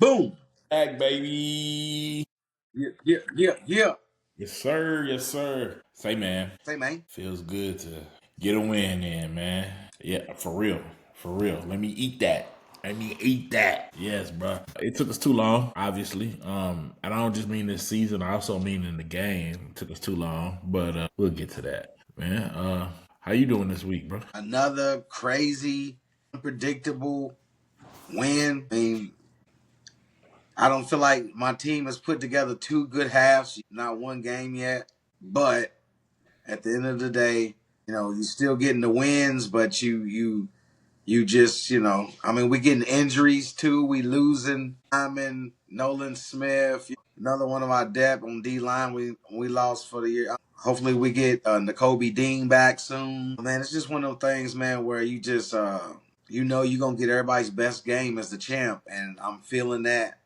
Boom. Back, baby. Yeah. Yes, sir. Yes, sir. Say, man, Say, man. feels good to get a win in, man. Yeah, for real. For real. Let me eat that. Let me eat that. Yes, bro. It took us too long, obviously. And I don't just mean this season. I also mean in the game. It took us too long, but we'll get to that, man. How you doing this week, bro? Another crazy, unpredictable win. I mean, I don't feel like my team has put together two good halves, not one game yet. But at the end of the day, you're still getting the wins, but you just, I mean, we getting injuries too. We losing Hyman, Nolan Smith, another one of our depth on D line. We lost for the year. Hopefully, we get N'Kobe Dean back soon. Man, it's just one of those things, man, where you just you're gonna get everybody's best game as the champ, and I'm feeling that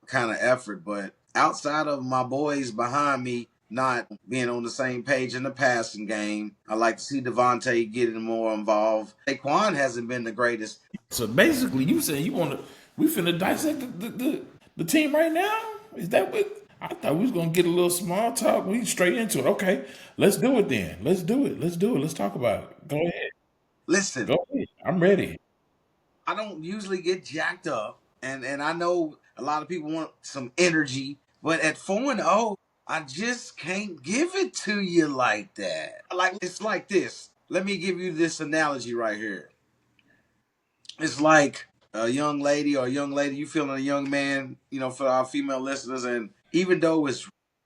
kind of effort. But outside of my boys behind me not being on the same page in the passing game, I like to see Devontae getting more involved. Saquon hasn't been the greatest. So basically, you saying you want to? We finna dissect the team right now? Is that what? I thought we was gonna get a little small talk. We straight into it. Okay, let's do it then. Let's do it. Let's do it. Let's talk about it. Go ahead. Listen, Go ahead. I'm ready. I don't usually get jacked up, and I know a lot of people want some energy, but at 4-0, I just can't give it to you like that. Like it's like this. Let me give you this analogy right here. It's like a young lady or a young lady, you feeling a young man, for our female listeners, and even though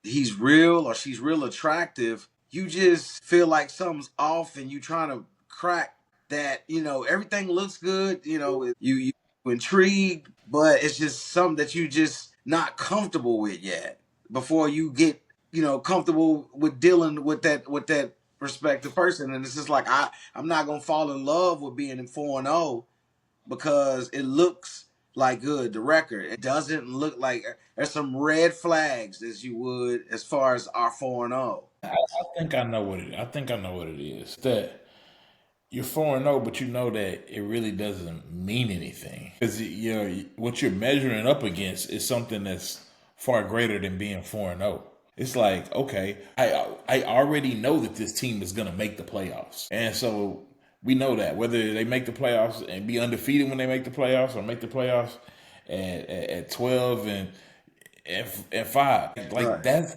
he's real or she's real attractive, you just feel like something's off and you trying to crack that, everything looks good, you intrigued, but it's just something that you just not comfortable with yet before you get, comfortable with dealing with that prospective person. And it's just like I'm not gonna fall in love with being in 4-0 because it looks like good. The record, it doesn't look like there's some red flags as you would as far as our 4-0. I think I know what it. I think I know what it is. That you're 4-0, but you know that it really doesn't mean anything because what you're measuring up against is something that's far greater than being 4-0. It's like, okay, I already know that this team is gonna make the playoffs, and so we know that whether they make the playoffs and be undefeated when they make the playoffs or make the playoffs at 12 and 5, like Right. that's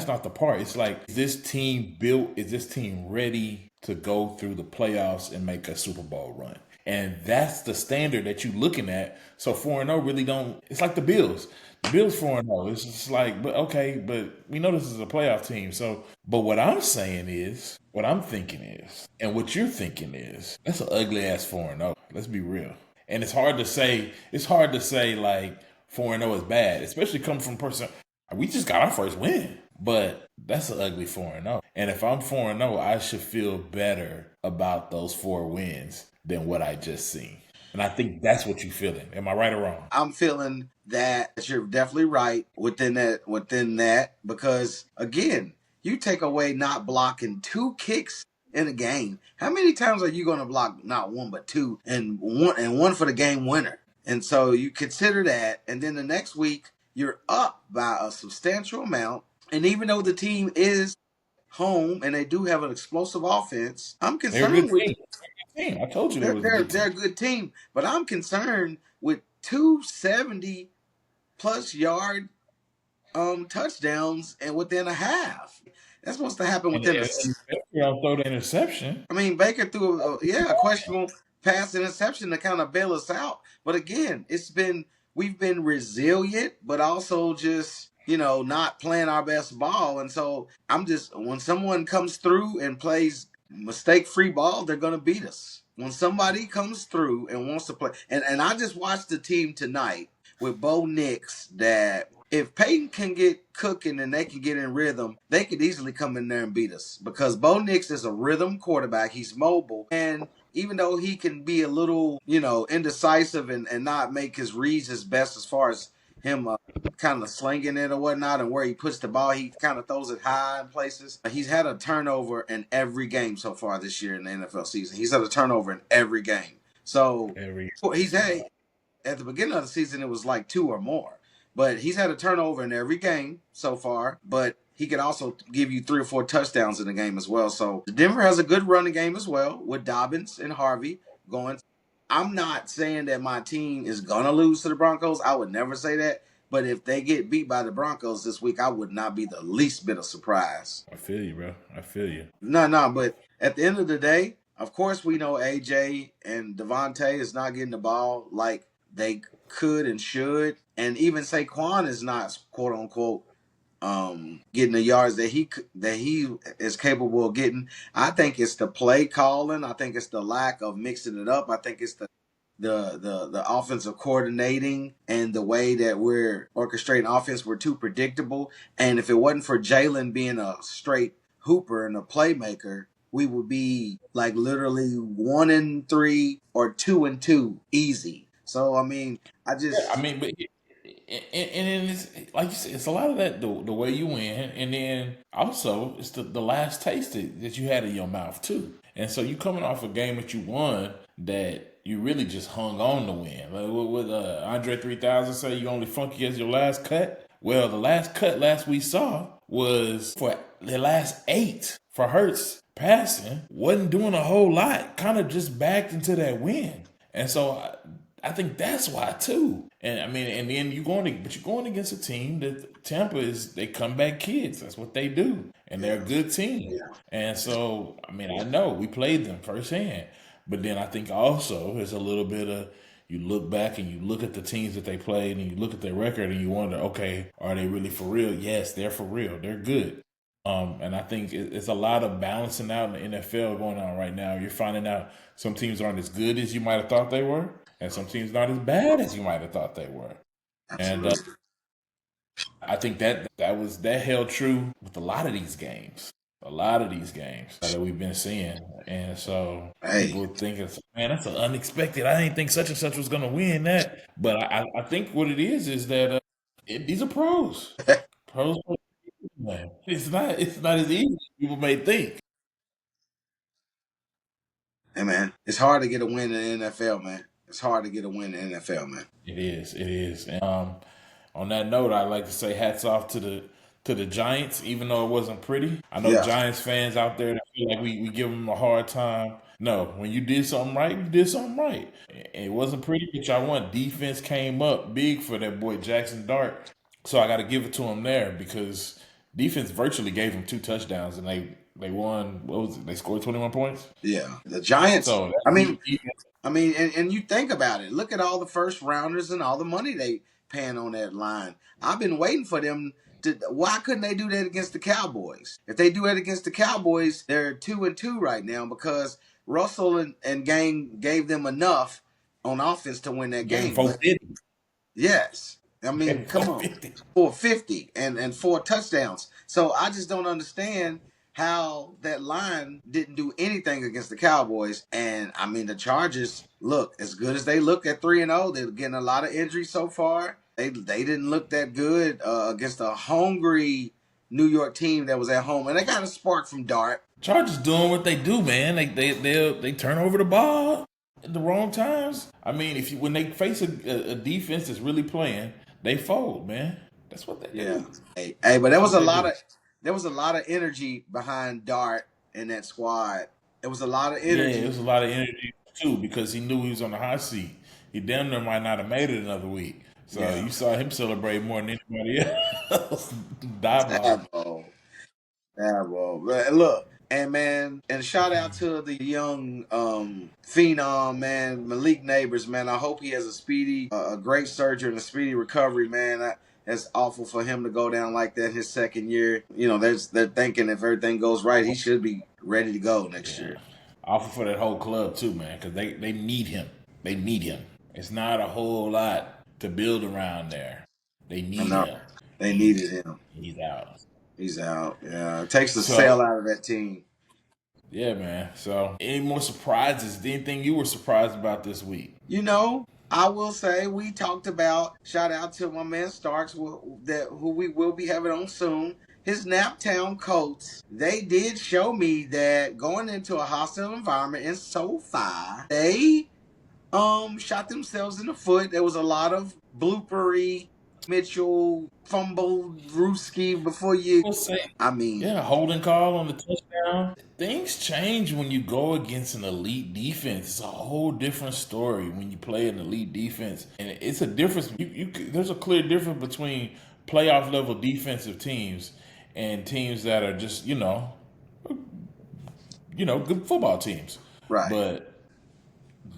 not the part. It's like, is this team built? Is this team ready to go through the playoffs and make a Super Bowl run? And that's the standard that you're looking at. So 4-0 really don't. It's like the Bills. The Bills 4-0. It's just like, but okay, but we know this is a playoff team. So, but what I'm saying is, what I'm thinking is, and what you're thinking is, that's an ugly ass 4-0. Let's be real. And it's hard to say. It's hard to say like 4-0 is bad, especially coming from a person. We just got our first win, but that's an ugly 4-0. And if I'm 4-0, I should feel better about those 4 wins than what I just seen. And I think that's what you're feeling. Am I right or wrong? I'm feeling that you're definitely right within that because again, you take away not blocking two kicks in a game. How many times are you going to block not one but two and one for the game winner? And so you consider that, and then the next week you're up by a substantial amount. And even though the team is home and they do have an explosive offense, I'm They're a good concerned with team. I told you they they're was a they're, good they're team. a good team, but I'm concerned with 270 plus yard touchdowns and within a half. That's supposed to happen And, within a. and you don't throw the interception. I mean, Baker threw a questionable pass interception to kind of bail us out. But again, we've been resilient, but also just not playing our best ball. And so I'm just when someone comes through and plays mistake free ball, they're gonna beat us. When somebody comes through and wants to play, and I just watched the team tonight with Bo Nix that if Peyton can get cooking and they can get in rhythm, they could easily come in there and beat us because Bo Nix is a rhythm quarterback. He's mobile. And even though he can be a little, indecisive and not make his reads his best as far as him kind of slinging it or whatnot and where he puts the ball, he kind of throws it high in places. He's had a turnover in every game so far this year in the NFL season. He's had a turnover in every game. So Every he's had At the beginning of the season, it was like 2 or more. But he's had a turnover in every game so far. But he could also give you 3 or 4 touchdowns in the game as well. So Denver has a good running game as well with Dobbins and Harvey going. I'm not saying that my team is gonna lose to the Broncos. I would never say that. But if they get beat by the Broncos this week, I would not be the least bit of surprise. I feel you, bro. I feel you. No, no, but at the end of the day, of course, we know AJ and Devontae is not getting the ball like they could and should, and even Saquon is not quote unquote getting the yards that he is capable of getting. I think it's the play calling. I think it's the lack of mixing it up. I think it's the offensive coordinating and the way that we're orchestrating offense. We're too predictable. And if it wasn't for Jalen being a straight hooper and a playmaker, we would be like literally 1-3 or 2-2 easy. So I mean, I Yeah, I just mean, but and it's like you said, it's a lot of that the way you win, and then also it's the last taste that you had in your mouth too. And so you coming off a game that you won that you really just hung on to win. Like with Andre 3000 say you only funky as your last cut. Well, the last cut last we saw was for the last 8 for Hurts passing. Wasn't doing a whole lot. Kind of just backed into that win. And so I think that's why too. And I mean, and then you're going against a team that Tampa is, they comeback kids. That's what they do. And they're a good team. yeah. And so, I mean, I know we played them firsthand. But then I think also there's a little bit of, you look back and you look at the teams that they played and you look at their record and you wonder, okay, are they really for real? Yes, they're for real. They're good. And I think it's a lot of balancing out in the NFL going on right now. You're finding out some teams aren't as good as you might have thought they were, and some teams not as bad as you might have thought they were. And Absolutely. I think that held true with a lot of these games that we've been seeing. And so Hey, people thinking, man, that's an unexpected. I didn't think such and such was going to win that. But I think what it is that these are pros. Pros, man. It's not as easy as people may think. hey man, it's hard to get a win in the NFL, man. It's hard to get a win in the NFL, man. It is. It is. And on that note, I'd like to say hats off to the Giants, even though it wasn't pretty. I know Yeah, Giants fans out there that feel like we give them a hard time. No, when you did something right, you did something right. It wasn't pretty, but y'all won. Defense came up big for that boy Jackson Dart. So I got to give it to him there because defense virtually gave him 2 touchdowns and they won. What was it? They scored 21 points. yeah. The Giants. So that I mean, and you think about it. Look at all the first rounders and all the money they paying on that line. I've been waiting for them to. Why couldn't they do that against the Cowboys? If they do that against the Cowboys, they're 2-2 right now because Russell and gang gave them enough on offense to win that gave him game. But 450. yes. I Gave mean, him come on. 450. For 50 and 4 touchdowns. So I just don't understand how that line didn't do anything against the Cowboys. And I mean, the Chargers look as good as they look at 3-0. They're getting a lot of injuries so far. They didn't look that good against a hungry New York team that was at home, and they got a spark from Dart. Chargers doing what they do, man. They turn over the ball at the wrong times. I mean, if you when they face a defense that's really playing, they fold, man. That's what they Yeah. do. Hey, but That's what they do. there was a lot of energy behind Dart in that squad. There was a lot of Yeah, it energy. was a lot of energy too because he knew he was on the hot seat. He damn near might not have made it another week. So Yeah. you saw him celebrate more than anybody else. Diabolical. Bravo. Bravo. But look, and man, and shout out to the young phenom, man, Malik Neighbors, man. I hope he has a great surgery and a speedy recovery, man. That's awful for him to go down like that his second year. You know, they're thinking if everything goes right, he should be ready to go next Yeah. year. Awful for that whole club too, man, because they need him. They need him. It's not a whole lot to build around there. They I need know him. they He's needed him. he's out. He's out. Yeah, it takes the So sale out of that team. yeah, man. So any more surprises? Anything you were surprised about this week? You know, I will say we talked about shout out to my man Starks who we will be having on soon. His Naptown Colts, they did show me that going into a hostile environment in SoFi, they Shot themselves in the foot. There was a lot of bloopery. Mitchell fumbled Ruski before you. We'll say, I mean, yeah, holding call on the touchdown. Things change when you go against an elite defense. It's a whole different story when you play an elite defense, and it's a difference. There's a clear difference between playoff level defensive teams and teams that are just good football teams. right. But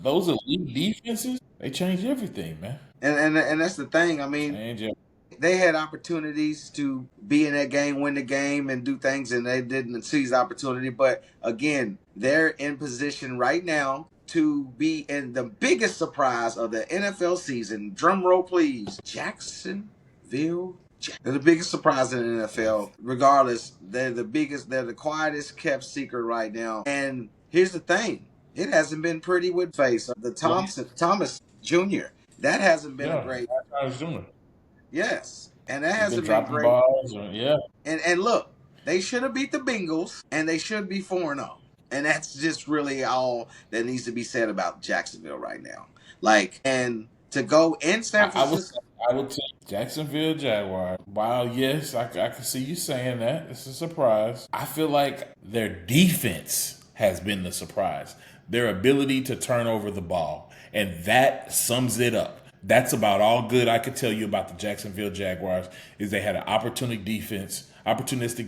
those elite defenses, they change everything, man. And that's the thing. I mean, Change everything. they had opportunities to be in that game, win the game, and do things, and they didn't seize the opportunity. But again, they're in position right now to be in the biggest surprise of the NFL season. Drum roll, please. Jacksonville. They're the biggest surprise in the NFL. Regardless, they're the biggest. They're the quietest kept secret right now. And here's the thing: it hasn't been pretty with face. The Thomas Jr. That hasn't been a Yeah, great. I was doing it. Yes, and that He's been hasn't been dropping great. balls, yeah. And look, they should have beat the Bengals, and they should be 4-0. And that's just really all that needs to be said about Jacksonville right now. Like, and to go in San I would Francisco, I would take Jacksonville Jaguars. Wow, yes, I can see you saying that. It's a surprise. I feel like their defense has been the surprise. Their ability to turn over the ball, and that sums it up. That's about all good I could tell you about the Jacksonville Jaguars is they had an opportunistic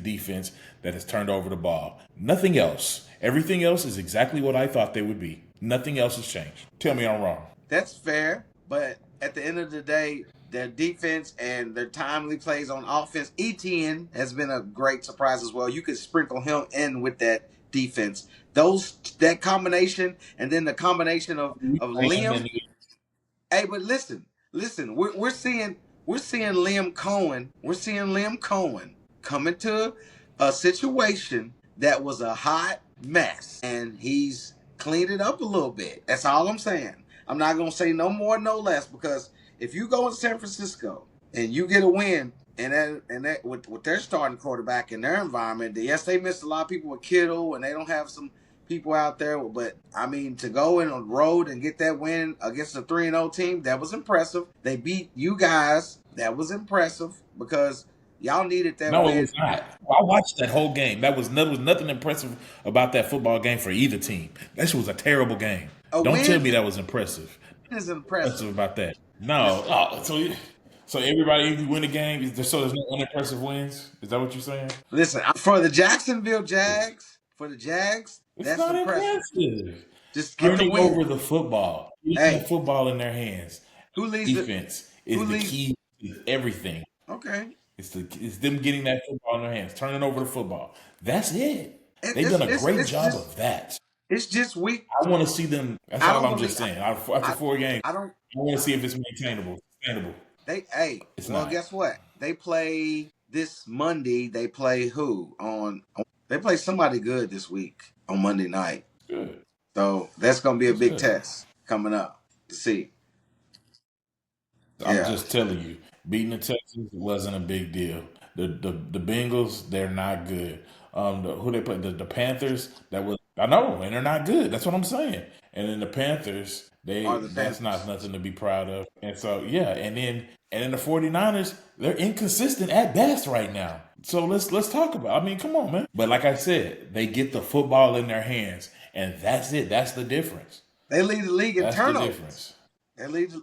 defense that has turned over the ball. Nothing else. Everything else is exactly what I thought they would be. Nothing else has changed. Tell me I'm wrong. that's fair. But at the end of the day, their defense and their timely plays on offense, ETN has been a great surprise as well. You could sprinkle him in with that defense. That combination, and then the combination of Liam. Hey, but listen. We're seeing Liam Cohen. We're seeing Liam Cohen come into a situation that was a hot mess, and he's cleaned it up a little bit. That's all I'm saying. I'm not gonna say no more, no less, because if you go in San Francisco and you get a win, and that with their starting quarterback in their environment, yes, they missed a lot of people with Kittle, and they don't have some people out there. But I mean, to go in on the road and get that win against a 3-0 team, that was impressive. They beat you guys. That was impressive because y'all needed that No, it win. was not. I watched that whole game. There was nothing impressive about that football game for either team. That shit was a terrible game. A Don't tell win me that was impressive. is Impressive impressive. about that. No. Oh, so everybody, if you win a game, so there's no unimpressive wins? Is that what you're saying? Listen, for the Jacksonville Jags, for the Jags, It's that's not impressive. impressive. Just get the Turning win. over the football, getting the Hey, football in their hands. who leads the? Defense Who is the leads? key to everything. Okay, It's them getting that football in their hands, turning over the football. That's it. it, They've it's done a it's great it's job just of that. it's just week. I want to see them. That's I all don't I'm just believe. saying. After I, 4 games, I don't. I want to see if it's maintainable. Sustainable. It's Well, not. guess what? They play this Monday. They play who They play somebody good this week on Monday night. Good. So that's gonna be a It's big good. test coming up to see. I'm Yeah, just telling you, beating the Texans wasn't a big deal. The Bengals, they're not good. Who they play? The Panthers. That was I know, and they're not good. That's what I'm saying. And then the Panthers, are the that's not Panthers. nothing to be proud of. And so yeah, and then the 49ers, they're inconsistent at best right now. So let's talk about. I mean, come on, man. But like I said, they get the football in their hands, and that's it. That's the difference. They lead the league in That's the turnovers. difference. They lead.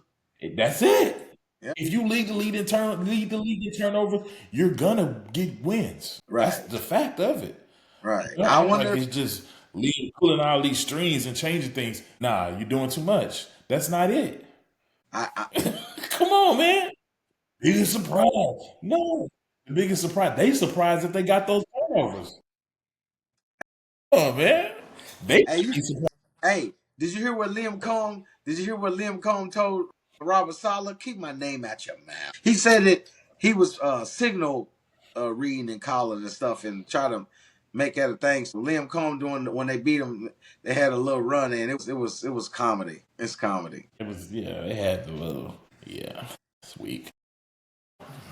That's it. Yeah, If you lead the league in turnovers, you're gonna get wins. That's right, the fact of it. right. Don't I act like wonder. it's just pulling all these strings and changing things. Nah, you're doing too much. That's not it. I Come on, man. Biggest surprise. No. The biggest surprise. They surprised that they got those turnovers. Oh man. They hey, should be surprised. hey, did you hear what Liam Cohn? Did you hear what Liam Cohn told Robert Sala? Keep my name out your mouth. He said that he was signal reading and calling and stuff, and try to make that a thing. So Liam Cohn doing when they beat him, they had a little run, and it was comedy. It's comedy. It was they had the little it's weak.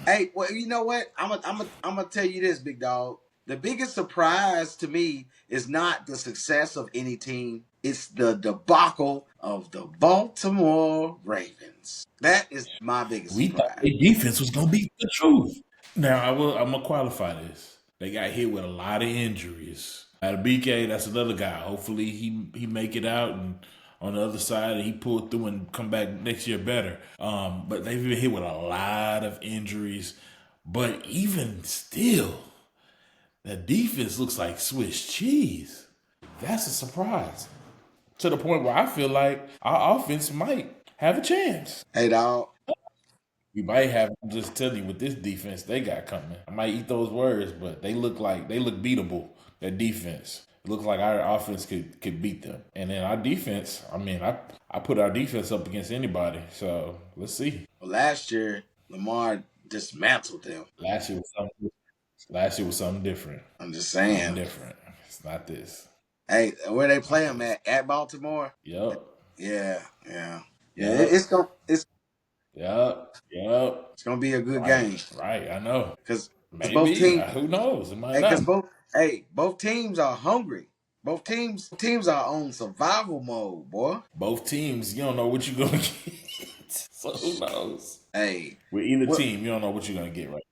Hey, well, you know what? I'm gonna tell you this, big dog. The biggest surprise to me is not the success of any team. It's the debacle of the Baltimore Ravens. That is my biggest We thought surprise. their defense was gonna be the truth. Now I'm gonna qualify this. They got hit with a lot of injuries. At BK, that's another guy. Hopefully he make it out and on the other side and he pull through and come back next year better. But they've been hit with a lot of injuries. But even still, the defense looks like Swiss cheese. That's a surprise. To the point where I feel like our offense might have a chance. Hey, dog. We might have. I'm just telling you, with this defense they got coming, I might eat those words, but they look beatable. That defense. It looks like our offense could beat them. And then our defense, I mean, I put our defense up against anybody. So let's see. Well, last year, Lamar dismantled them. Last year was something. Last year was something different. I'm just Something saying. different. It's not this. Hey, where they play them at Baltimore? Yup. Yeah, yeah, yeah. Yup. Yup. Yup. It's gonna be a good Right. game Right. I know. because both Maybe. teams. Who knows? It might Because not. both teams are hungry. Both teams are on survival mode, boy. Both teams, you don't know what you're gonna get. So who knows? Hey, With either what? team, you don't know what you're gonna get right.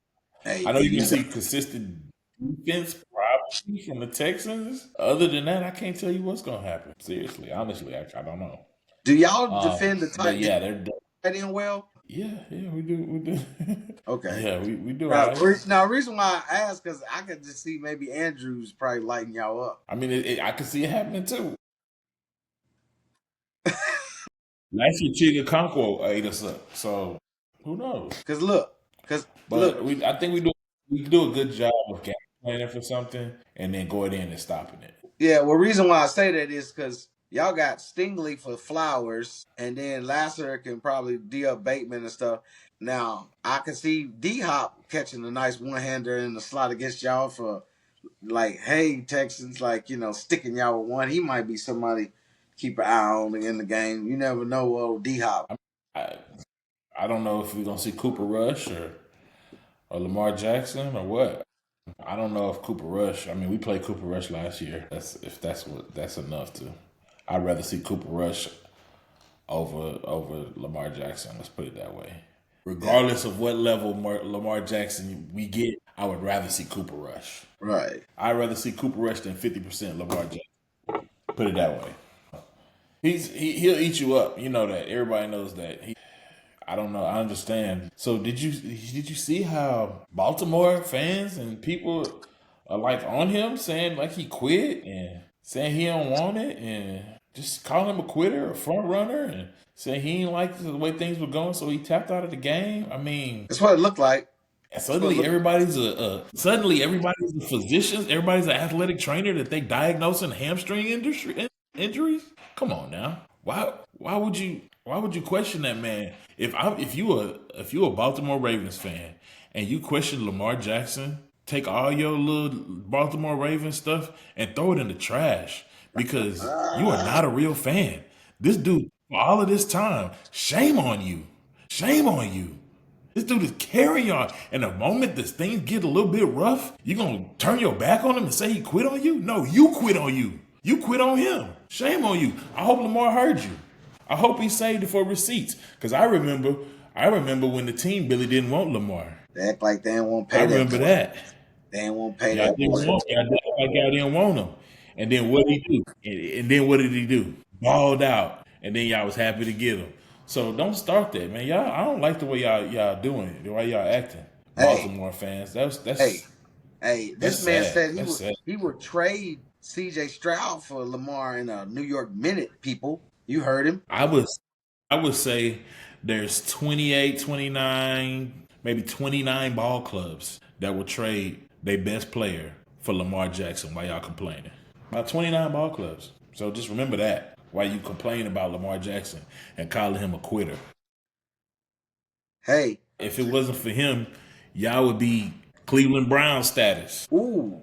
Hey, I know you can you see consistent defense probably from the Texans. Other than that, I can't tell you what's gonna happen. Seriously, honestly, I don't know. do y'all defend the But tight yeah, they're end well? yeah, we do. Okay. Yeah, we do. All right. Now, the reason why I asked because I could just see maybe Andrews probably lighting y'all up. I mean, I can see it happening too. Last year, Chiga Conquo ate us up, so who knows? Cause look, But I think we do a good job of game planning for something and then going in and stopping it. yeah. Well, reason why I say that is because y'all got Stingley for Flowers, and then Lasser can probably D up Bateman and stuff. Now I can see D Hop catching a nice one hander in the slot against y'all for like, hey Texans, like sticking y'all with one. He might be somebody keep an eye on in the game. You never know, old D Hop. I I don't know if we're gonna see Cooper Rush or Lamar Jackson or what. I don't know if Cooper Rush. I mean, we played Cooper Rush last year. That's enough to. I'd rather see Cooper Rush over Lamar Jackson. Let's put it that way. Regardless of what level Lamar Jackson we get, I would rather see Cooper Rush. Right. I'd rather see Cooper Rush than 50% Lamar Jackson. Put it that way. He'll eat you up. You know that. Everybody knows that. I don't know. I understand. So did you see how Baltimore fans and people are like on him saying like he quit and saying he don't want it and just calling him a quitter, a front runner, and saying he didn't like the way things were going, so he tapped out of the game. I mean, That's what it looked like. suddenly everybody's everybody's a physician, everybody's an athletic trainer that they diagnosing hamstring injuries. Come on now, why would you question that man? If you a Baltimore Ravens fan and you question Lamar Jackson, take all your little Baltimore Ravens stuff and throw it in the trash because you are not a real fan. This dude, for all of this time, shame on you. Shame on you. This dude is carrying y'all. And the moment this things get a little bit rough, you gonna turn your back on him and say he quit on you? No, you quit on you. You quit on him. Shame on you. I hope Lamar heard you. I hope he saved it for receipts. Because I remember when the team really didn't want Lamar. They act like they didn't want to pay I that remember boy. that. They didn't want to pay Y'all that didn't boy. want y'all didn't want him. And then what did he do? And then what did he do? Balled out. And then y'all was happy to get him. So don't start that, man. Y'all, I don't like the way y'all doing it, the way y'all acting. Baltimore fans. That's Hey, this that's man sad. said That's sad. he would trade C.J. Stroud for Lamar in a New York Minute. People, you heard him. I would say there's 28, 29, maybe 29 ball clubs that will trade their best player for Lamar Jackson while y'all complaining. About 29 ball clubs. So just remember that while you complain about Lamar Jackson and calling him a quitter. Hey, If it wasn't for him, y'all would be Cleveland Brown status. ooh,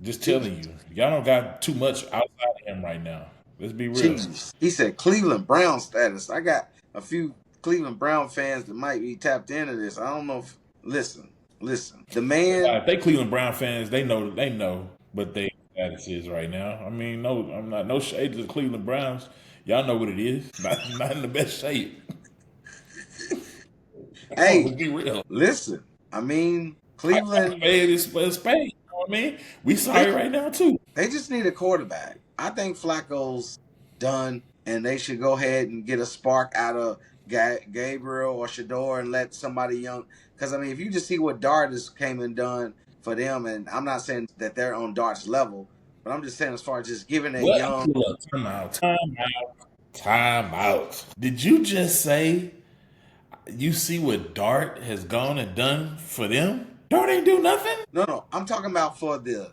Just telling you. Y'all don't got too much outside of him right now. Let's be real. jeez. He said Cleveland Brown status. I got a few Cleveland Brown fans that might be tapped into this. I don't know if listen. The man If they Cleveland Brown fans, they know, but they status is right now. I mean, no, I'm not no shade to the Cleveland Browns. Y'all know what it is. Not in the best shape. Come on, Hey, let's be real. listen. I mean, Cleveland, Spade is spade. You know what I mean? We they sorry right now too. they just need a quarterback. I think Flacco's done, and they should go ahead and get a spark out of Gabriel or Shador and let somebody young. Because I mean, if you just see what Dart has came and done for them, and I'm not saying that they're on Dart's level, but I'm just saying as far as just giving a What? young. Look, time out. Did you just say you see what Dart has gone and done for them? Dart ain't do nothing. No, no, I'm talking about for the.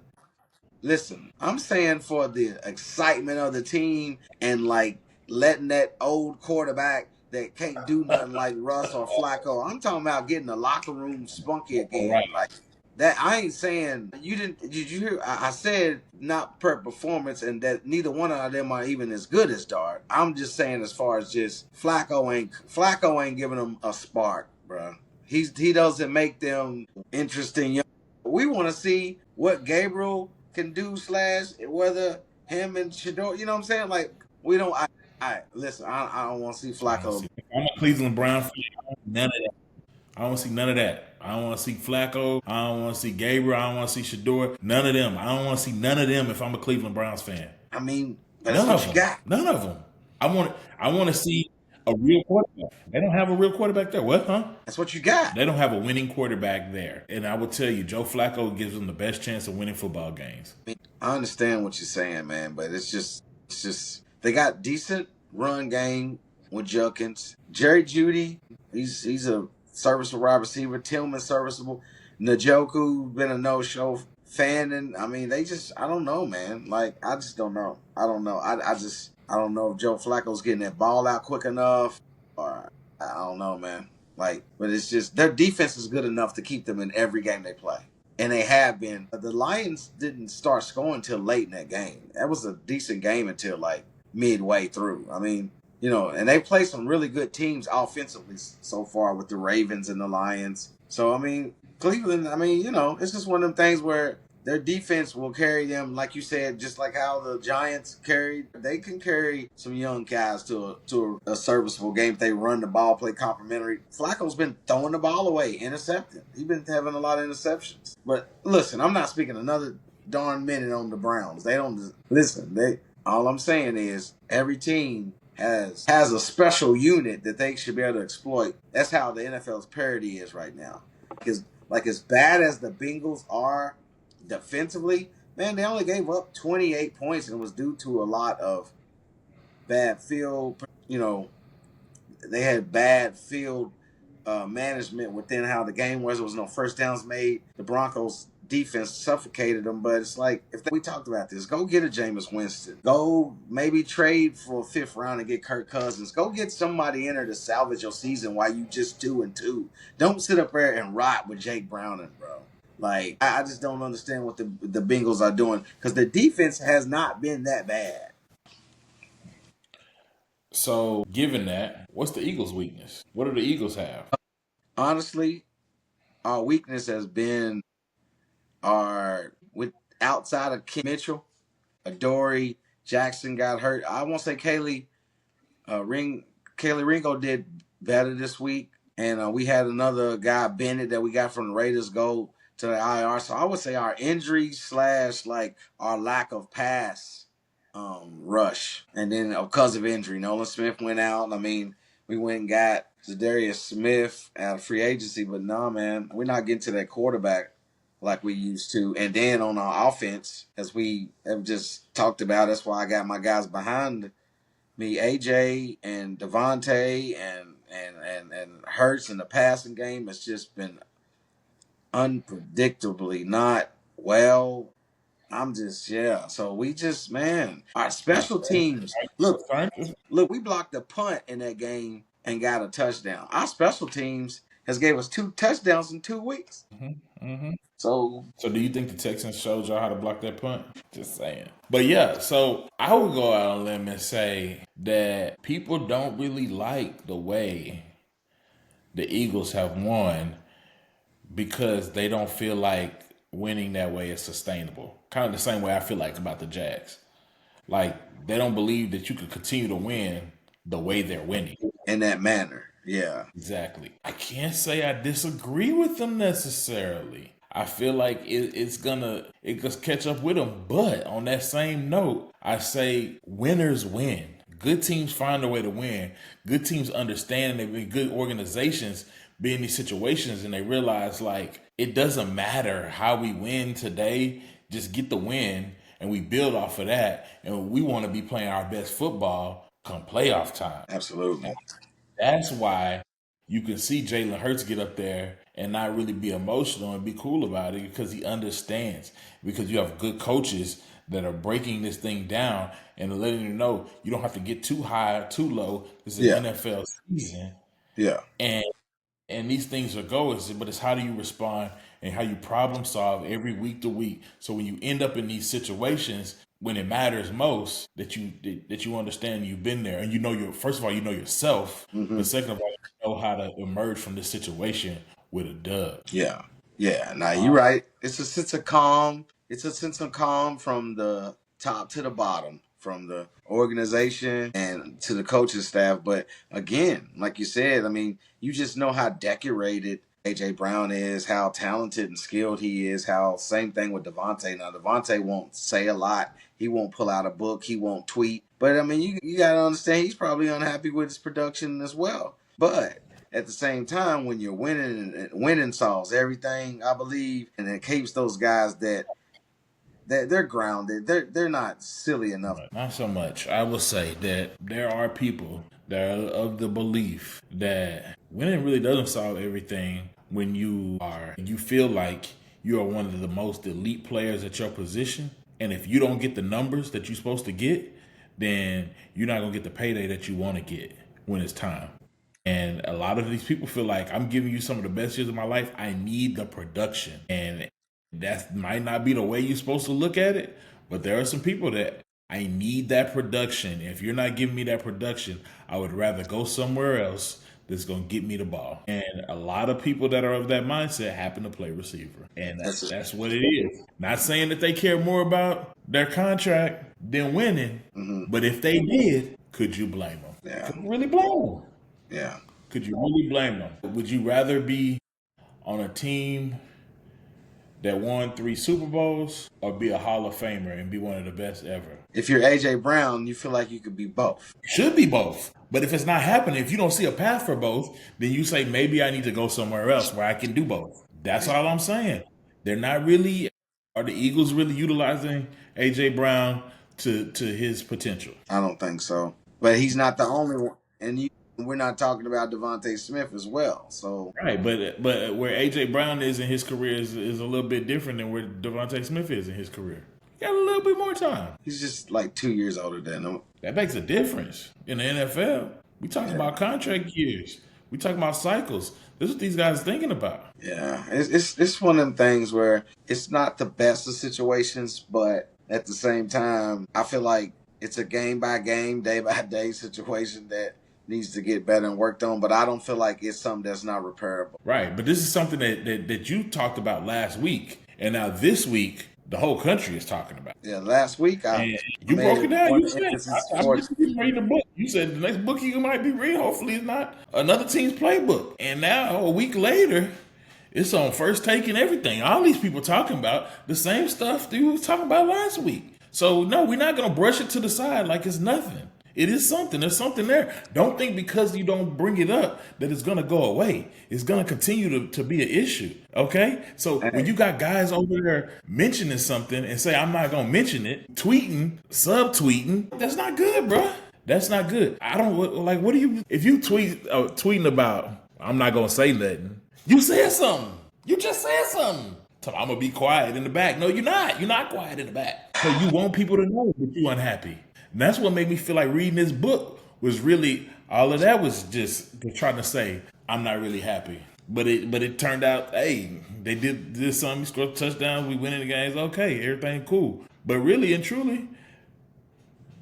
Listen, I'm saying for the excitement of the team and like letting that old quarterback that can't do nothing like Russ or Flacco. I'm talking about getting the locker room spunky All again. right. Like that, I ain't saying you didn't. Did you hear? I said not per performance, and that neither one of them are even as good as Dart. I'm just saying as far as just Flacco ain't giving them a spark, bro. He doesn't make them interesting. We want to see what Gabriel can do slash whether him and Shador. You know what I'm saying? Like we don't. I listen. I don't want to see I don't Flacco. see. I'm a Cleveland Brown fan. None of that. I don't see none of that. I don't want to see Flacco. I don't want to see Gabriel. I don't want to see Shador. None of them. I don't want to see none of them if I'm a Cleveland Browns fan. I mean, but that's None what of you them. got. None of them. I want to see a real quarterback. They don't have a real quarterback there. What, huh? That's what you got. They don't have a winning quarterback there. And I will tell you, Joe Flacco gives them the best chance of winning football games. I mean, I understand what you're saying, man, but it's just they got decent run game with Judkins. Jerry Judy, he's a serviceable wide receiver. Tillman serviceable. Njoku been a no show. Fanning, I mean, they just I don't know, man. Like I just don't know. I don't know. I don't know if Joe Flacco's getting that ball out quick enough, or I don't know, man. Like, but it's just their defense is good enough to keep them in every game they play, and they have been. The Lions didn't start scoring till late in that game. That was a decent game until like midway through. I mean, and they play some really good teams offensively so far with the Ravens and the Lions. So I mean, Cleveland. I mean, it's just one of them things where their defense will carry them, like you said, just like how the Giants carried. They can carry some young guys to a serviceable game if they run the ball, play complimentary. Flacco's been throwing the ball away, intercepting. He's been having a lot of interceptions. But listen, I'm not speaking another darn minute on the Browns. They don't listen. They all I'm saying is every team has a special unit that they should be able to exploit. That's how the NFL's parity is right now. Because like as bad as the Bengals are defensively, man, they only gave up 28 points, and it was due to a lot of bad field. They had bad field management within how the game was. There was no first downs made. The Broncos defense suffocated them, but it's like we talked about this. Go get a Jameis Winston. Go maybe trade for a fifth round and get Kirk Cousins. Go get somebody in there to salvage your season while you just 2-2. Don't sit up there and rot with Jake Browning, bro. Like I just don't understand what the Bengals are doing because the defense has not been that bad. So, given that, what's the Eagles' weakness? What do the Eagles have? Honestly, our weakness has been our with outside of Kim Mitchell, Adoree Jackson got hurt. I won't say Kaylee Ringo did better this week, and we had another guy Bennett that we got from the Raiders go to the IR. So I would say our injuries slash like our lack of pass rush, and then because of injury, Nolan Smith went out. I mean, we went and got Zadarius Smith out of free agency, but no, man, we're not getting to that quarterback like we used to. And then on our offense, as we have just talked about, that's why I got my guys behind me, AJ and Devontae and Hurts in the passing game. It's just been unpredictably not well. I'm just So we just our special teams. Look, we blocked a punt in that game and got a touchdown. Our special teams has gave us 2 touchdowns in 2 weeks. Mm-hmm. So So, do you think the Texans showed y'all how to block that punt? Just saying. But yeah, so I would go out on a limb and say that people don't really like the way the Eagles have won because they don't feel like winning that way is sustainable. Kind of the same way I feel like about the Jags. Like they don't believe that you could continue to win the way they're winning. in that manner. Yeah. Exactly. I can't say I disagree with them necessarily. I feel like it just catch up with them. But on that same note, I say winners win. Good teams find a way to win. Good teams understand they've been good organizations be in these situations and they realize like it doesn't matter how we win today, just get the win and we build off of that. And we want to be playing our best football come playoff time. Absolutely. That's why you can see Jalen Hurts get up there and not really be emotional and be cool about it because he understands. Because you have good coaches that are breaking this thing down and letting you know you don't have to get too high or too low. This is Yeah. an NFL season. Yeah. And these things are goals, but it's how do you respond and how you problem solve every week to week. So when you end up in these situations when it matters most, that you understand you've been there and you know your first of all you know yourself, Hmm. but second of all you know how to emerge from this situation with a dub. Yeah. Yeah. Now you're right. It's a sense of calm. It's a sense of calm from the top to the bottom, from the organization and to the coaching staff. But again, like you said, I mean, you just know how decorated AJ Brown is, how talented and skilled he is, how same thing with Devontae. Now Devontae won't say a lot. He won't pull out a book. He won't tweet. But I mean, you gotta understand he's probably unhappy with his production as well. But at the same time, when you're winning, and winning solves everything, I believe, and it keeps those guys that they're grounded. They're not silly enough. Not so much. I will say that there are people that are of the belief that winning really doesn't solve everything when you feel like you are one of the most elite players at your position. And if you don't get the numbers that you're supposed to get, then you're not gonna get the payday that you want to get when it's time. And a lot of these people feel like I'm giving you some of the best years of my life. I need the production. And that might not be the way you're supposed to look at it, but there are some people that I need that production. If you're not giving me that production, I would rather go somewhere else that's going to get me the ball. And a lot of people that are of that mindset happen to play receiver. And That's that's what it is. Not saying that they care more about their contract than winning, but if they did, could you blame them? yeah, Could you really blame them? yeah. Could you really blame them? Would you rather be on a team that won 3 Super Bowls or be a Hall of Famer and be one of the best ever? If you're AJ Brown, you feel like you could be both. Should be both. But if it's not happening, if you don't see a path for both, then you say maybe I need to go somewhere else where I can do both. That's all I'm saying. They're not really are the Eagles really utilizing AJ Brown to his potential? I don't think so. But he's not the only one, and we're not talking about Devontae Smith as well. So Right, but where AJ Brown is in his career is a little bit different than where Devontae Smith is in his career. He got a little bit more time. he's just like 2 years older than him. That makes a difference in the NFL. We talking about contract years. We talking about cycles. This is what these guys are thinking about. Yeah, it's one of them things where it's not the best of situations, but at the same time, I feel like it's a game by game, day by day situation that needs to get better and worked on. But I don't feel like it's something that's not repairable. Right, but this is something that you talked about last week, and now this week the whole country is talking about. Yeah, last week I And you made broke it down. one You said, emphasis I'm towards. just reading a book. You said the next book you might be reading, hopefully, is not another team's playbook. And now, a week later, it's on First Take and everything. All these people talking about the same stuff that we was talking about last week. So, no, we're not going to brush it to the side like it's nothing. It is something. There's something there. Don't think because you don't bring it up that it's going to go away. It's going to continue to be an issue. Okay? So when you got guys over there mentioning something and say, I'm not going to mention it, tweeting, subtweeting, that's not good, bro. That's not good. I don't like, what do you, if you tweeting about, I'm not going to say nothing, you said something. You just said something. So I'm going to be quiet in the back. No, you're not. You're not quiet in the back. So you want people to know that you're unhappy. And that's what made me feel like reading this book was really, all of that was just trying to say, I'm not really happy. But it turned out, hey, they did something, scored touchdowns, we win in the games, okay, everything cool. But really and truly,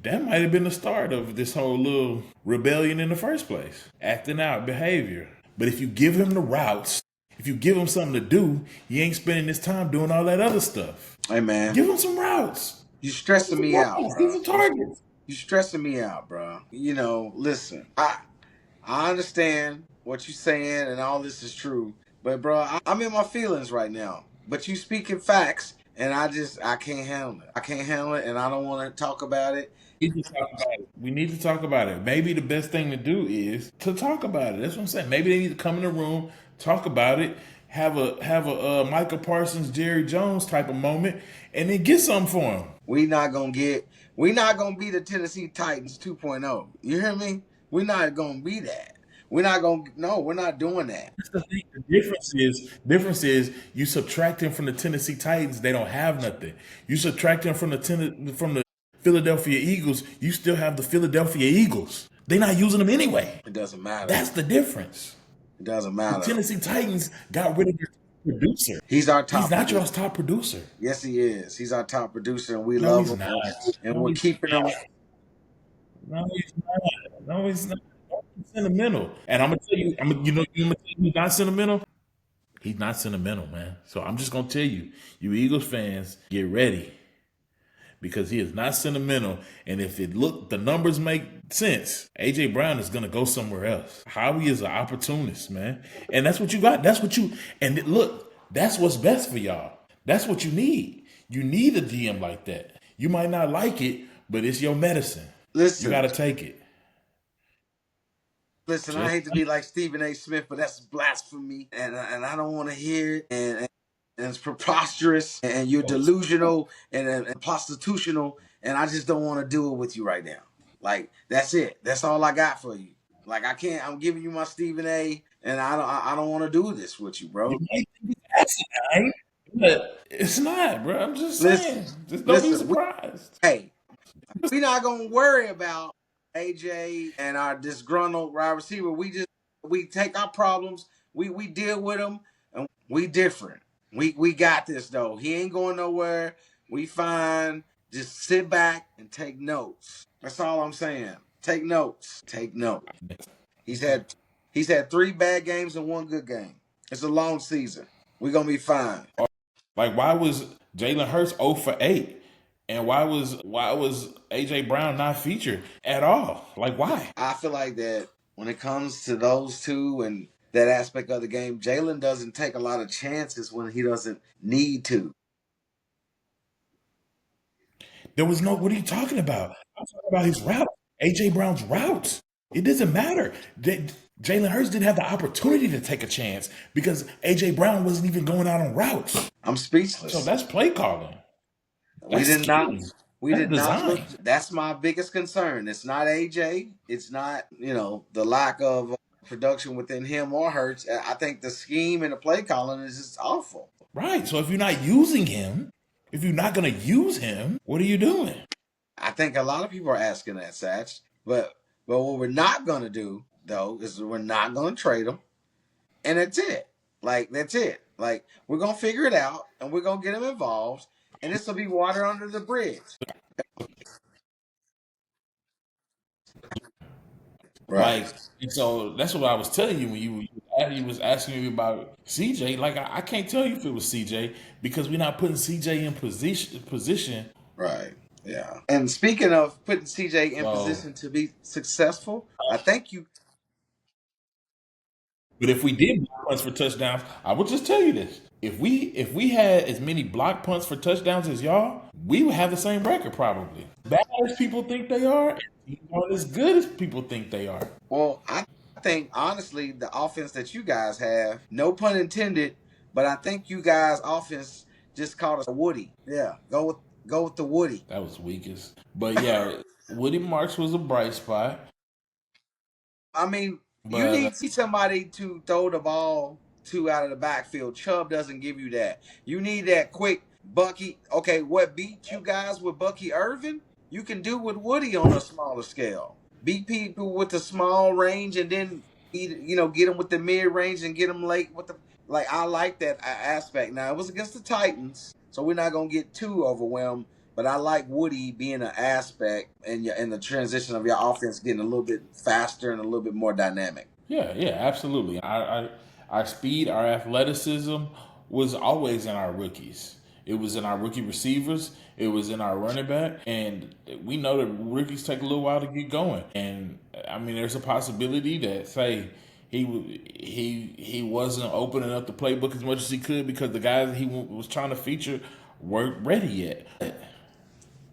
that might have been the start of this whole little rebellion in the first place. Acting out behavior. But if you give him the routes If you give him something to do, he ain't spending his time doing all that other stuff. Hey man, Give him some routes. you Give him stressing some me out, routes. Give him bro. some targets. You stressing me out, bro. Listen, I understand what you're saying, and all this is true. But bro, I'm in my feelings right now. But you speaking facts, and I can't handle it. I can't handle it, and I don't want to talk about it. We need to talk about it. We need to talk about it. Maybe the best thing to do is to talk about it. That's what I'm saying. Maybe they need to come in the room, talk about it, have a Michael Parsons, Jerry Jones type of moment, and then get something for him. We not gonna be the Tennessee Titans 2.0. You hear me? We're not gonna be that. We're not gonna no, we're not doing that. That's the thing. The difference is you subtract them from the Tennessee Titans, they don't have nothing. You subtract them from the Philadelphia Eagles, you still have the Philadelphia Eagles. They're not using them anyway. It doesn't matter. That's the difference. It doesn't The matter. Tennessee Titans got rid of their producer. He's our He's top not your producer. top producer. Yes, he is. He's our top producer, and we No, love he's him, not. and No, we're he's keeping him. not. No, he's not. No, he's not. He's sentimental. And I'm gonna tell you, I'm gonna tell you he's not sentimental. He's not sentimental, man. So I'm just gonna tell you, you Eagles fans, get ready because he is not sentimental. And if the numbers make sense, AJ Brown is gonna go somewhere else. Howie is an opportunist, man, and that's what you got. Look, that's what's best for y'all. That's what you need. You need a GM like that. You might not like it, but it's your medicine. You got Listen, to take it. listen. I Just hate to be like Stephen A. Smith, but that's blasphemy, and I don't want to hear it. And it's preposterous, and you're delusional, and prostitutional, and I just don't want to do it with you right now. Like that's it. That's all I got for you. Like I can't. I'm giving you my Stephen A. And I don't want to do this with you, you bro. might think it's asinine, but it's not, bro. I'm just Listen, saying. Just don't be listen. surprised. Hey, we're not gonna worry about AJ and our disgruntled wide receiver. We take our problems, we deal with them, and we different. We got this though. He ain't going nowhere. We fine. Just sit back and take notes. That's all I'm saying. Take notes. Take notes. He's Okay. had he's had 3 bad games and 1 good game. It's a long season. We're gonna be fine. Like, why was Jalen Hurts 0 for 8? And why was AJ Brown not featured at all? Like, why? I feel like that when it comes to those two and that aspect of the game, Jalen doesn't take a lot of chances when he doesn't need to. There was no. What are you talking about? I'm talking about his route. AJ Brown's routes. It doesn't matter. Jalen Hurts didn't have the opportunity to take a chance because AJ Brown wasn't even going out on routes. I'm So speechless. that's play calling. We That's did not. scheme. We That's did not look. design. That's my biggest concern. It's not AJ. It's not the lack of production within him or Hurts. I think the scheme and the play calling is just awful. Right. So if you're not using him, if you're not going to use him, what are you doing? I think a lot of people are asking that, Satch. But what we're not gonna do though is we're not gonna trade him, and that's it. Like that's it. Like we're gonna figure it out, and we're gonna get him involved, and this will be water under the bridge. Right. Like, and so that's what I was telling you when you was asking me about CJ. Like, I can't tell you if it was CJ because we're not putting CJ in position. Right. Yeah. And speaking of putting CJ in So, position to be successful, I think you. but if we did block punts for touchdowns, I would just tell you this: if we had as many block punts for touchdowns as y'all, we would have the same record probably. Bad as people think they are, and teams aren't as good as people think they are. Well, I think honestly, the offense that you guys have, no pun intended, but I think you guys' offense just called us a Woody. Yeah. Go with the Woody. That was weakest. But yeah, Woody Marks was a bright spot. I mean, you But need somebody to throw the ball to out of the backfield. Chubb doesn't give you that. You need that quick Bucky. Okay, what beat you guys with Bucky Irvin? You can do with Woody on a smaller scale. Beat people with the small range and then get them with the mid range and get them late with the like. I like that aspect. Now it was against the Titans, so we're not gonna get too overwhelmed. But I like Woody being an aspect and the transition of your offense getting a little bit faster and a little bit more dynamic. yeah, absolutely. I Our speed, our athleticism was always in our rookies. It was in our rookie receivers. It was in our running back, and we know that rookies take a little while to get going. And I mean, there's a possibility that say he wasn't opening up the playbook as much as he could because the guys that he was trying to feature weren't ready yet.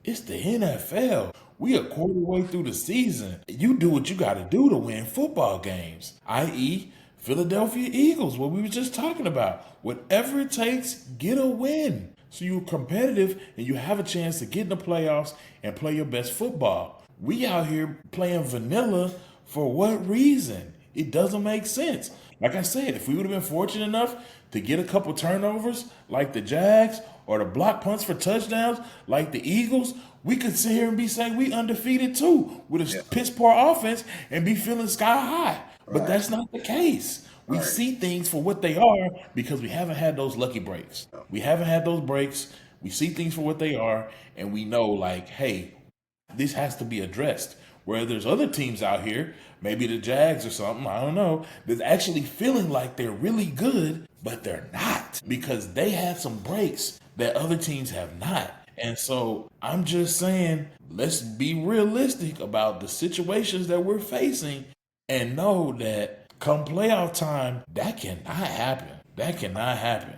It's the NFL. We a quarter way through the season. You do what you got to do to win football games, i.e., Philadelphia Eagles, what we were just talking about. Whatever it takes, get a win. So you're competitive and you have a chance to get in the playoffs and play your best football. We out here playing vanilla for what reason? It doesn't make sense. Like I said, if we would have been fortunate enough to get a couple turnovers like the Jags or the block punts for touchdowns like the Eagles, we could sit here and be saying we undefeated too with a Yeah. piss poor offense and be feeling sky high. But Right. that's not the case. We Right. see things for what they are because we haven't had those lucky breaks. We haven't had those breaks. We see things for what they are, and we know, like, hey, this has to be addressed. Where there's other teams out here, maybe the Jags or something, I don't know, that's actually feeling like they're really good, but they're not because they had some breaks that other teams have not. And so I'm just saying, let's be realistic about the situations that we're facing and know that come playoff time, that cannot happen. That cannot happen.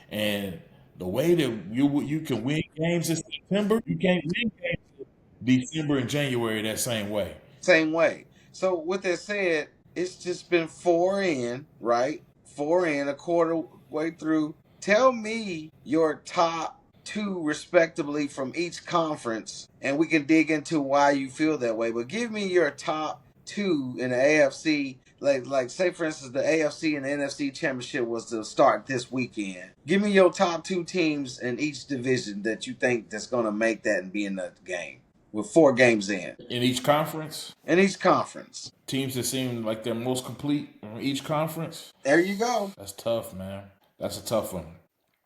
And the way that you can win games in September, you can't win games December and January that same way. Same way. So with that said, it's just been four in, right? Four in, a quarter way through. Tell me your top two respectively from each conference, and we can dig into why you feel that way. But give me your top two in the AFC. Like say for instance, the AFC and the NFC championship was to start this weekend. Give me your top two teams in each division that you think that's gonna make that and be in the game with four games In each conference, in each conference. teams that seem like they're most complete in each conference, There you go. that's tough, man. That's a tough one.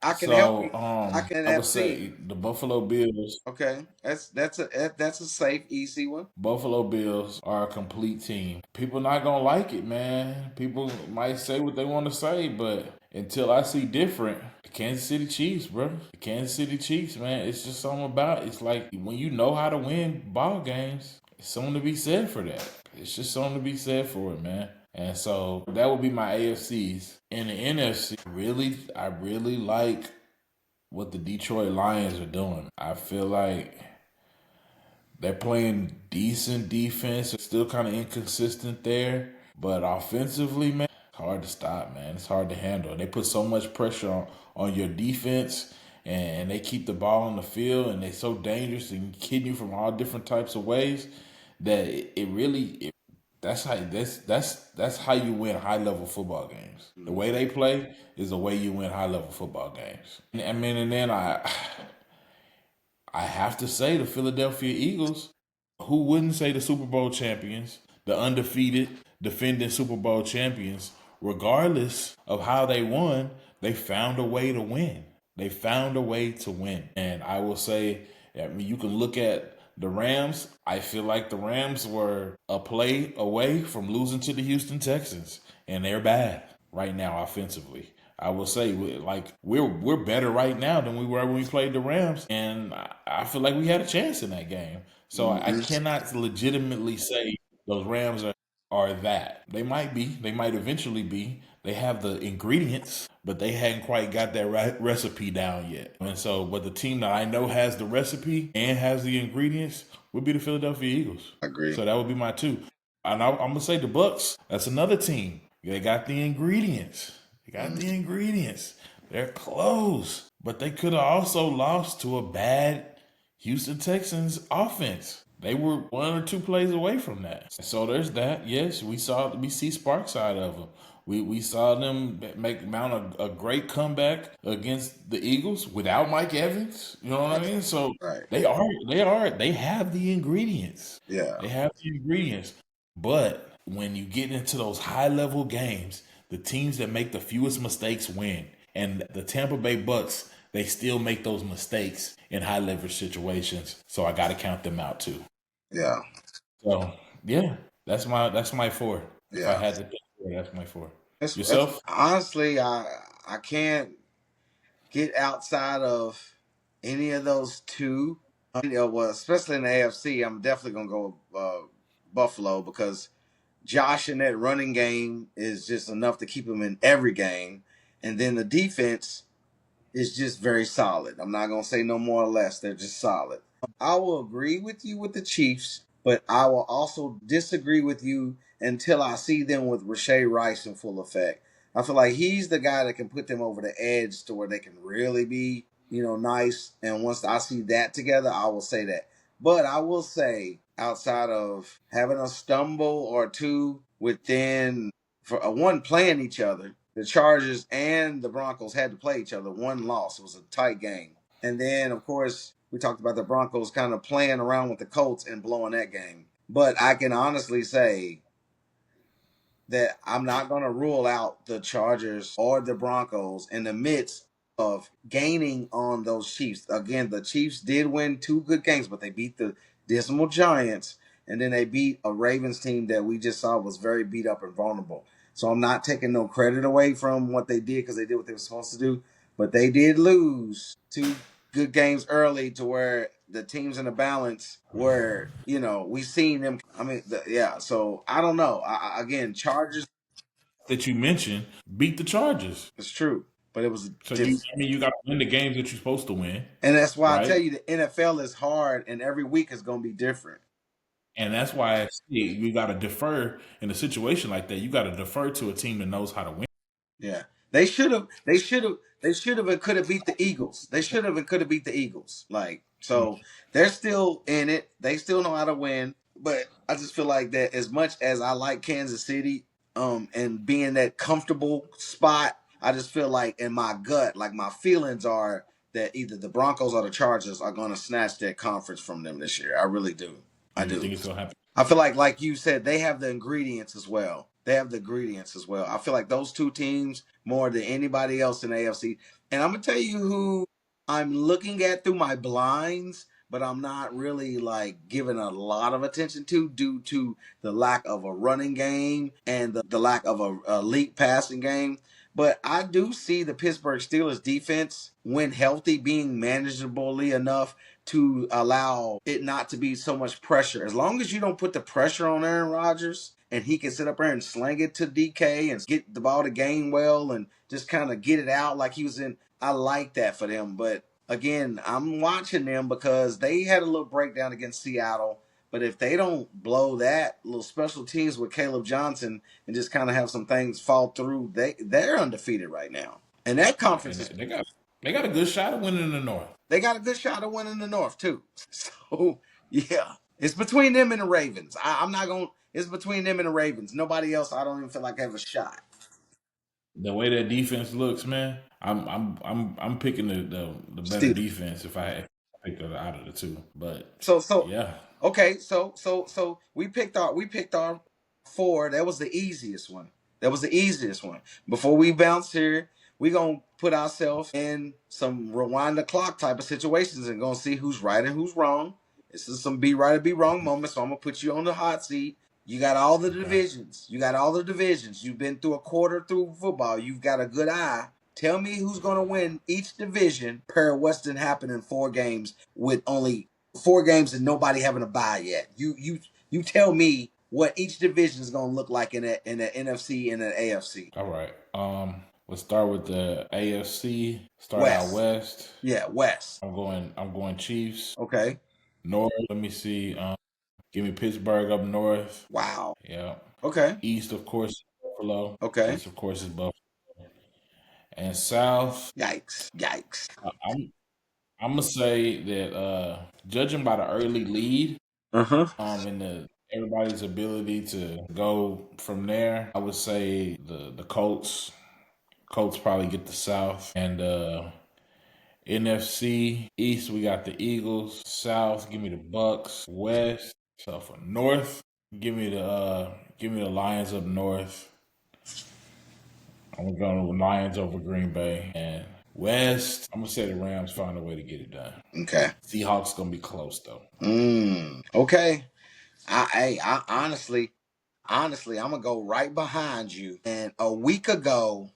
I can help So you. I can I would NFC. say the Buffalo Bills. Okay, that's a safe, easy one. Buffalo Bills are a complete team. People not gonna like it, man. People might say what they want to say, but until I see different, the Kansas City Chiefs, bro. The Kansas City Chiefs, man. It's just something about it. It's like when you know how to win ball games, it's something to be said for that. It's just something to be said for it, man. And so that would be my AFCs. In the NFC, I really like what the Detroit Lions are doing. I feel like they're playing decent defense. It's still kind of inconsistent there. But offensively, man, it's hard to stop, man. It's hard to handle. They put so much pressure on your defense and they keep the ball on the field and they're so dangerous and hitting you from all different types of ways that it really that's how you win high level football games. The way they play is the way you win high level football games. I mean, and then I have to say the Philadelphia Eagles. Who wouldn't say the Super Bowl champions, the undefeated defending Super Bowl champions, regardless of how they won, they found a way to win. They found a way to win. And I will say, I mean, you can look at the Rams. I feel like the Rams were a play away from losing to the Houston Texans, and they're bad right now offensively. I will say, we're better right now than we were when we played the Rams, and I feel like we had a chance in that game. So I Mm-hmm. cannot legitimately say those Rams are that. They might be. They might eventually be. They have the ingredients, but they hadn't quite got that right recipe down yet. And so, but the team that I know has the recipe and has the ingredients would be the Philadelphia Eagles. I agree. So that would be my two. And I'm gonna say the Bucks. That's another team. They got the ingredients. They got the ingredients. They're close, but they could have also lost to a bad Houston Texans offense. They were one or two plays away from that. So there's that. Yes, we see sparks out of them. We saw them mount a great comeback against the Eagles without Mike Evans. You know what I mean? So Right. they have the ingredients. Yeah. They have the ingredients. But when you get into those high level games, the teams that make the fewest mistakes win. And the Tampa Bay Bucks, they still make those mistakes in high leverage situations. So I got to count them out too. Yeah. So yeah, that's my four. If I Yeah. had to pick four, that's my four. It's Yourself? honestly, I can't get outside of any of those two. Well, especially in the AFC, I'm definitely gonna go Buffalo because Josh in that running game is just enough to keep him in every game, and then the defense is just very solid. I'm not gonna say no more or less. They're just solid. I will agree with you with the Chiefs, but I will also disagree with you until I see them with Rashay Rice in full effect. I feel like he's the guy that can put them over the edge to where they can really be, nice. And once I see that together, I will say that. But I will say, outside of having a stumble or two within for a one playing each other, the Chargers and the Broncos had to play each other. One loss. It was a tight game. And then, of course, we talked about the Broncos kind of playing around with the Colts and blowing that game. But I can honestly say that I'm not going to rule out the Chargers or the Broncos in the midst of gaining on those Chiefs. Again, the Chiefs did win two good games, but they beat the dismal Giants, and then they beat a Ravens team that we just saw was very beat up and vulnerable. So I'm not taking no credit away from what they did because they did what they were supposed to do, but they did lose two good games early to where the teams in the balance where we seen them. I mean, yeah. So I don't know. Again, Chargers. That you mentioned beat the Chargers. It's true, but it was So different. you got to win the games that you're supposed to win, And that's why I tell right? you the NFL is hard, and every week is going to be different. And that's why you got to defer in a situation like that. You got to defer to a team that knows how to win. Yeah, they should have. They should have. They should have and could have beat the Eagles. They should have and could have beat the Eagles. Like so, they're still in it. They still know how to win. But I just feel like that as much as I like Kansas City, and being that comfortable spot, I just feel like in my gut, like my feelings are that either the Broncos or the Chargers are going to snatch that conference from them this year. I really do. I You do. think it's gonna happen? I feel like you said, they have the ingredients as well. They have the ingredients as well. I feel like those two teams more than anybody else in the AFC. And I'm gonna tell you who I'm looking at through my blinds, but I'm not really like giving a lot of attention to due to the lack of a running game and the lack of a elite passing game. But I do see the Pittsburgh Steelers defense, when healthy, being manageably enough to allow it not to be so much pressure. As long as you don't put the pressure on Aaron Rodgers and he can sit up there and slang it to DK and get the ball to Gainwell and just kind of get it out like he was in. I like that for them. But again, I'm watching them because they had a little breakdown against Seattle. But if they don't blow that little special teams with Caleb Johnson and just kind of have some things fall through, they're undefeated right now. And that conference And is, they got a good shot of winning in the North. they got a good shot of winning the North too. So yeah, it's between them and the Ravens. I'm not going. It's between them and the Ravens. Nobody else. I don't even feel like I have a shot. The way that defense looks, man, I'm picking the better Still. defense if I pick it out of the two. But So yeah, okay. So we picked our four. That was the easiest one. That was the easiest one. Before we bounce here, we gonna put ourselves in some rewind the clock type of situations and gonna see who's right and who's wrong. This is some be right or be wrong moments. So I'm gonna put you on the hot seat. You got all the okay. divisions. You got all the divisions. You've been through a quarter through football. You've got a good eye. Tell me who's going to win each division per what's been happening in 4 games with only 4 games and nobody having a bye yet. You tell me what each division is going to look like in the NFC and the AFC. All right. Let's start with the AFC. Start out West. west. Yeah, West. I'm going Chiefs. Okay. North. Let me see. Give me Pittsburgh up north. Wow. Yeah. Okay. East, of course, Buffalo. Okay. East, of course, is Buffalo. And South, Yikes. Yikes. I'm I'm gonna say that judging by the early lead, Uh huh. and everybody's ability to go from there, I would say the Colts. Colts probably get the South, and NFC East we got the Eagles. South, give me the Bucks. West, so for North, give me the Lions up north. I'm going to Lions over Green Bay, and West, I'm gonna say the Rams find a way to get it done. Okay. Seahawks gonna be close though. Okay. I honestly, honestly, I'm gonna go right behind you. And a week ago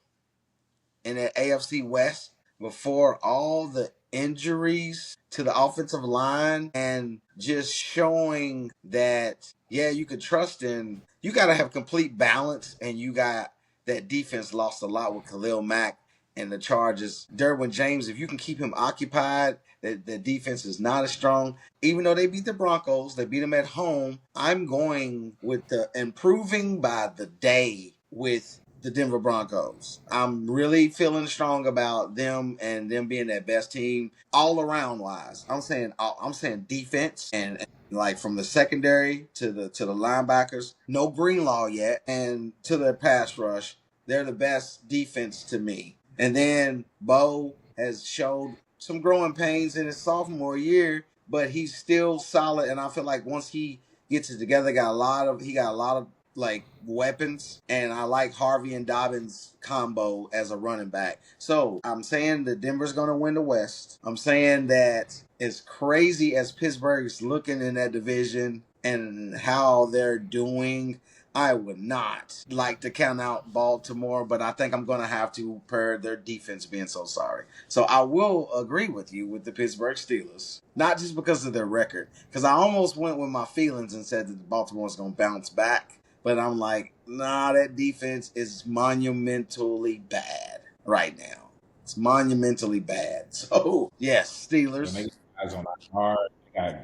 in the AFC West, before all the injuries to the offensive line and just showing that, yeah, you could trust in, you got to have complete balance. And you got that defense lost a lot with Khalil Mack and the Chargers. Derwin James, if you can keep him occupied, the defense is not as strong. Even though they beat the Broncos, they beat them at home. I'm going with the improving by the day with the Denver Broncos. I'm really feeling strong about them and them being that best team all around wise. I'm saying defense and like from the secondary to the linebackers. No Greenlaw yet, and to the pass rush, they're the best defense to me. And then Bo has showed some growing pains in his sophomore year, but he's still solid. And I feel like once he gets it together, he got a lot of like weapons, and I like Harvey and Dobbins combo as a running back. So I'm saying that Denver's going to win the West. I'm saying that as crazy as Pittsburgh's looking in that division and how they're doing, I would not like to count out Baltimore, but I think I'm going to have to per their defense being so sorry. So I will agree with you with the Pittsburgh Steelers, not just because of their record, because I almost went with my feelings and said that Baltimore's going to bounce back. But I'm like, nah, that defense is monumentally bad right now. It's monumentally bad. So, yes, When they Steelers. got guys on the hard, they got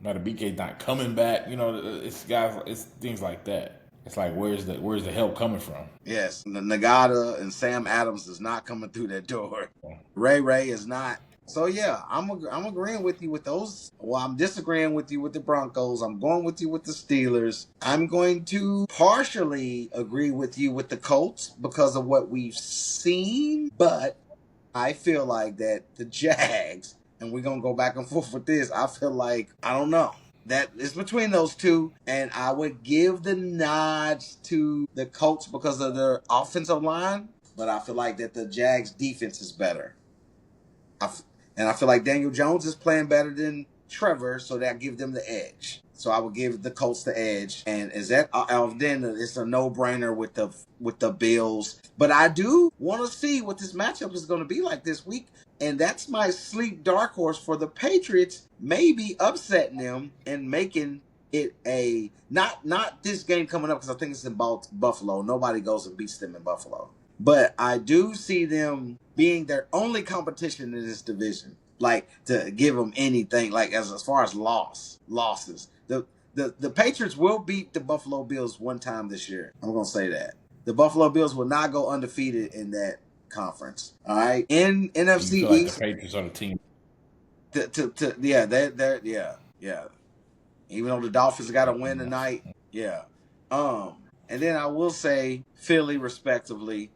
now the BK not coming back. It's guys, it's things like that. It's like where's the help coming from? Yes, Nagata and Sam Adams is not coming through that door. Ray is not. So yeah, I'm agreeing with you with those. Well, I'm disagreeing with you with the Broncos. I'm going with you with the Steelers. I'm going to partially agree with you with the Colts because of what we've seen, but I feel like that the Jags, and we're gonna go back and forth with this. I feel like I don't know. That it's between those two, and I would give the nods to the Colts because of their offensive line, but I feel like that the Jags defense is better. And I feel like Daniel Jones is playing better than Trevor, so that gives them the edge. So I would give the Colts the edge, and is that then it's a no brainer with the Bills. But I do want to see what this matchup is going to be like this week, and that's my sleep dark horse for the Patriots, maybe upsetting them and making it a not this game coming up because I think it's in Buffalo. Nobody goes and beats them in Buffalo. But I do see them being their only competition in this division. Like to give them anything, like as far as losses. The Patriots will beat the Buffalo Bills one time this year. I'm gonna say that. The Buffalo Bills will not go undefeated in that conference. All right. In Do you NFC feel like the East, Patriots are the team? yeah, they're yeah. Even though the Dolphins got to win Yeah. tonight, yeah. And then I will say Philly, respectively,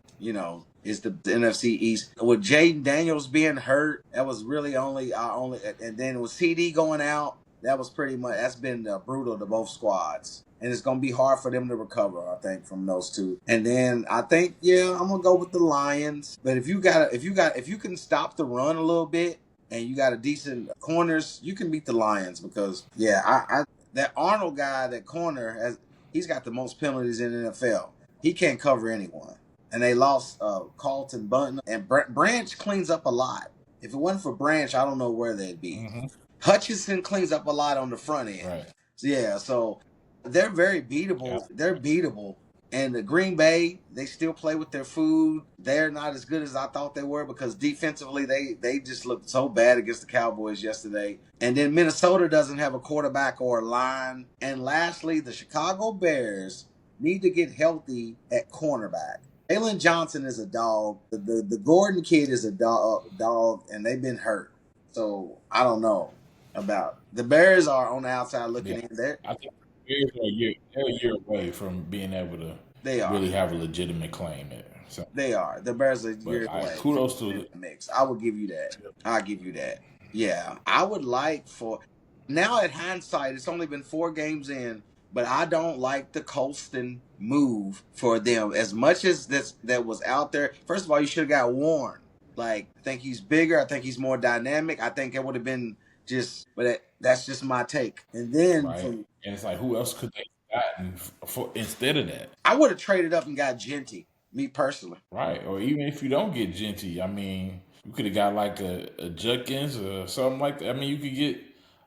is the NFC East. With Jaden Daniels being hurt, that was really only, and then with CD going out, that was pretty much that's been brutal to both squads. And it's gonna be hard for them to recover, I think, from those two. And then I think, yeah, I'm gonna go with the Lions. But if you can stop the run a little bit, and you got a decent corners, you can beat the Lions because yeah, I that Arnold guy, that corner he's got the most penalties in the NFL. He can't cover anyone, and they lost Carlton Bunton and Branch cleans up a lot. If it wasn't for Branch, I don't know where they'd be. Mm-hmm. Hutchinson cleans up a lot on the front end. Right. So yeah, so they're very Yeah. beatable. They're beatable. And the Green Bay, they still play with their food. They're not as good as I thought they were because defensively they just looked so bad against the Cowboys yesterday. And then Minnesota doesn't have a quarterback or a line. And lastly, the Chicago Bears need to get healthy at cornerback. Jalen Johnson is a dog. The Gordon kid is a dog, and they've been hurt. So I don't know about the Bears are on the outside looking Yeah. in there. I think the Bears are they're a year away from being able to They are. really have a legitimate claim there. So, They are. The Bears are but years away from kudos to the mix. I will give you that. I'll give you that. Yeah. I would like for now at hindsight, it's only been 4 games in, but I don't like the Colston move for them. As much as that was out there. First of all, you should have got Warren. Like, I think he's bigger. I think he's more dynamic. I think it would have been just, but that's just my take. And then right, from and it's like who else could gotten for instead of that. I would have traded up and got Genty, me personally. Right. Or even if you don't get Genty, I mean, you could have got like a Judkins or something like that. I mean, you could get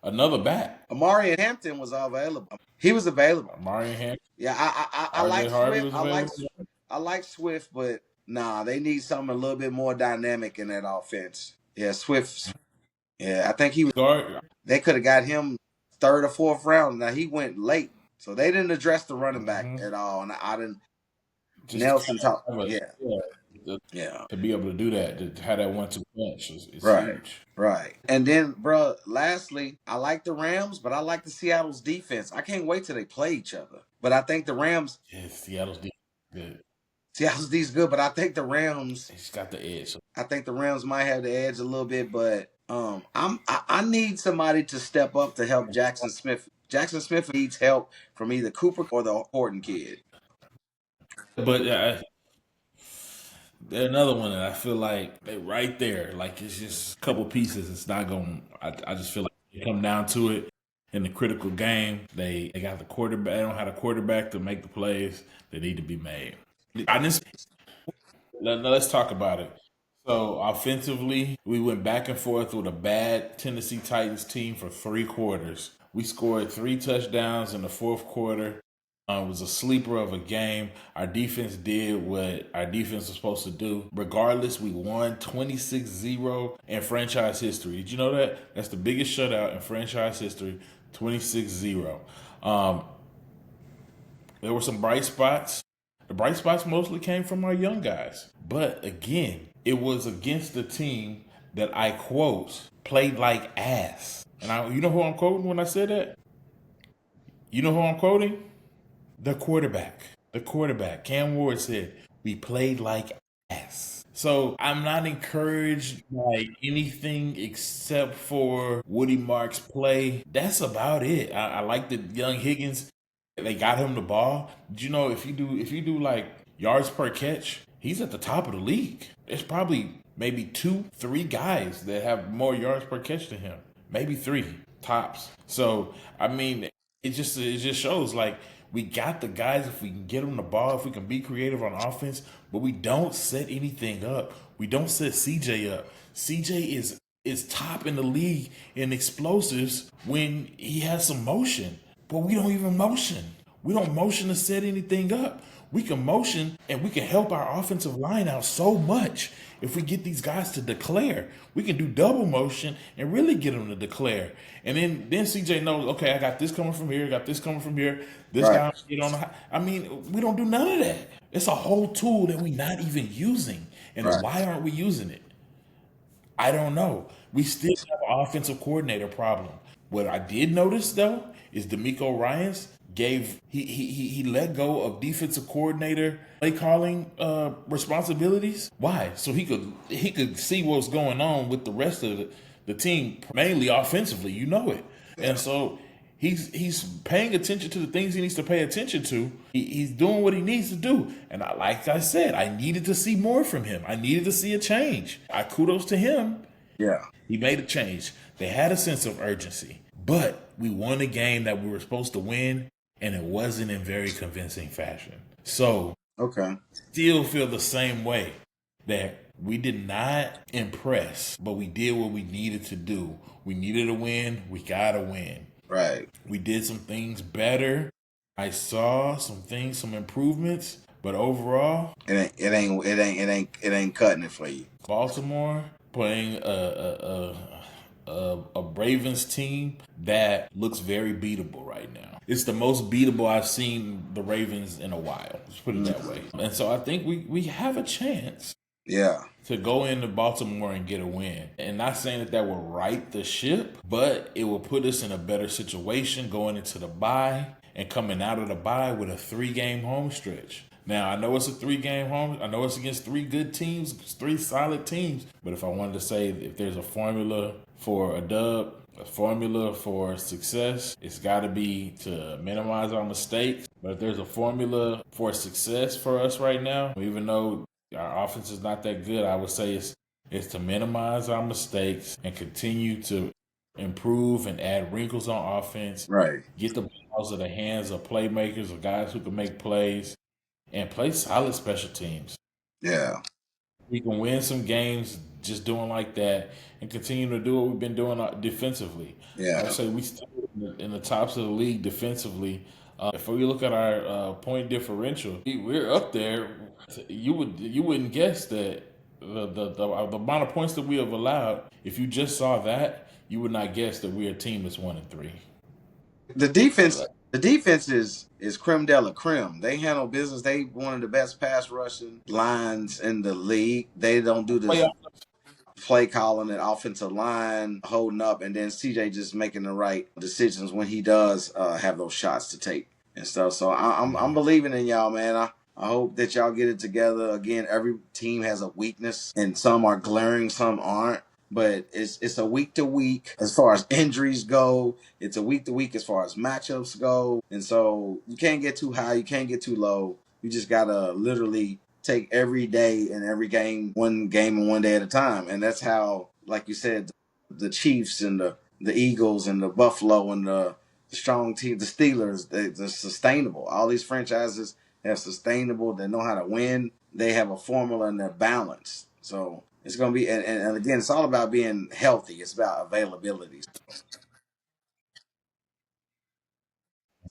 another back. Amari Hampton was available. He was available. Marion Hampton, Yeah, I RJ like Harvey Swift. was available. I like Swift, but nah, they need something a little bit more dynamic in that offense. Yeah, Swift. Yeah, I think he was. Guard, They could have got him third or fourth round. Now he went late, so they didn't address the running back mm-hmm. at all. And I didn't. Just Nelson talk. have a, Yeah, to, yeah. to be able to do that, to have that 1-2 punch is Right, huge. right. And then, bro, lastly, I like the Rams, but I like the Seattle's defense. I can't wait till they play each other. But I think the Rams, Yeah, Seattle's defense good. Seattle's D's good, but I think the Rams, He's got the edge. I think the Rams might have the edge a little bit. But I need somebody to step up to help Jackson Smith. Jackson Smith needs help from either Cooper or the Horton kid. But another one that I feel like they right there. Like it's just a couple pieces. It's not going. I just feel like it come down to it in the critical game. They got the quarterback. They don't have a quarterback to make the plays that need to be made. I just let's talk about it. So offensively, we went back and forth with a bad Tennessee Titans team for 3 quarters. We scored 3 touchdowns in the fourth quarter. It was a sleeper of a game. Our defense did what our defense was supposed to do. Regardless, we won 26-0 in franchise history. Did you know that? That's the biggest shutout in franchise history, 26-0. There were some bright spots. The bright spots mostly came from our young guys. But again, it was against the team that I quote played like ass. And you know who I'm quoting when I said that? You know who I'm quoting? The quarterback. The quarterback. Cam Ward said, we played like ass. So I'm not encouraged by anything except for Woody Mark's play. That's about it. I like the young Higgins. They got him the ball. Did you know if you do like yards per catch, he's at the top of the league. There's probably maybe 2-3 guys that have more yards per catch than him. Maybe 3 tops. So I mean, it just shows like we got the guys if we can get them the ball, if we can be creative on offense, but we don't set anything up. We don't set CJ up. CJ is top in the league in explosives when he has some motion. But we don't even motion. We don't motion to set anything up. We can motion and we can help our offensive line out so much if we get these guys to declare. We can do double motion and really get them to declare. And then CJ knows, okay, I got this coming from here, got this coming from here. This guy, I mean, we don't do none of that. It's a whole tool that we're not even using. And why aren't we using it? I don't know. We still have an offensive coordinator problem. What I did notice though is D'Amico Ryans he let go of defensive coordinator play calling responsibilities. Why? So he could see what's going on with the rest of the team, mainly offensively. You know it, and so he's paying attention to the things he needs to pay attention to. He's doing what he needs to do, and like I said, I needed to see more from him. I needed to see a change. I kudos to him. Yeah, he made a change. They had a sense of urgency, but we won a game that we were supposed to win, and it wasn't in very convincing fashion. So, still feel the same way that we did not impress, but we did what we needed to do. We needed a win. We got to win. Right. We did some things better. I saw some things, some improvements, but overall, it ain't cutting it for you. Baltimore playing a Ravens team that looks very beatable right now. It's the most beatable I've seen the Ravens in a while. Let's put it that way. And so I think we have a chance. Yeah. To go into Baltimore and get a win. And not saying that will right the ship, but it will put us in a better situation going into the bye and coming out of the bye with a 3-game home stretch. Now, I know it's a 3-game home. I know it's against 3 good teams, 3 solid teams. But if I wanted to say if there's a formula for a dub, a formula for success, it's got to be to minimize our mistakes. But if there's a formula for success for us right now, even though our offense is not that good, I would say it's to minimize our mistakes and continue to improve and add wrinkles on offense, Right. get the balls in the hands of playmakers or guys who can make plays, and play solid special teams. Yeah. We can win some games just doing like that and continue to do what we've been doing defensively. I would Yeah. say we still in the tops of the league defensively. If we look at our point differential, we're up there. You wouldn't guess that the amount of points that we have allowed. If you just saw that, you would not guess that we're a team that's 1-3. The defense, the defense is creme de la creme. They handle business. They one of the best pass rushing lines in the league. They don't do this Playoff. play calling and offensive line holding up, and then CJ just making the right decisions when he does have those shots to take and stuff. So I'm believing in y'all, man. I hope that y'all get it together. Again, every team has a weakness, and some are glaring, some aren't. But it's a week to week as far as injuries go. It's a week to week as far as matchups go, and so you can't get too high, you can't get too low. You just gotta literally take every day and every game and one day at a time. And that's how, like you said, the Chiefs and the Eagles and the Buffalo and the strong team, the Steelers, they're sustainable. All these franchises have sustainable. They know how to win. They have a formula and they're balanced. So it's going to be, and again, it's all about being healthy. It's about availability.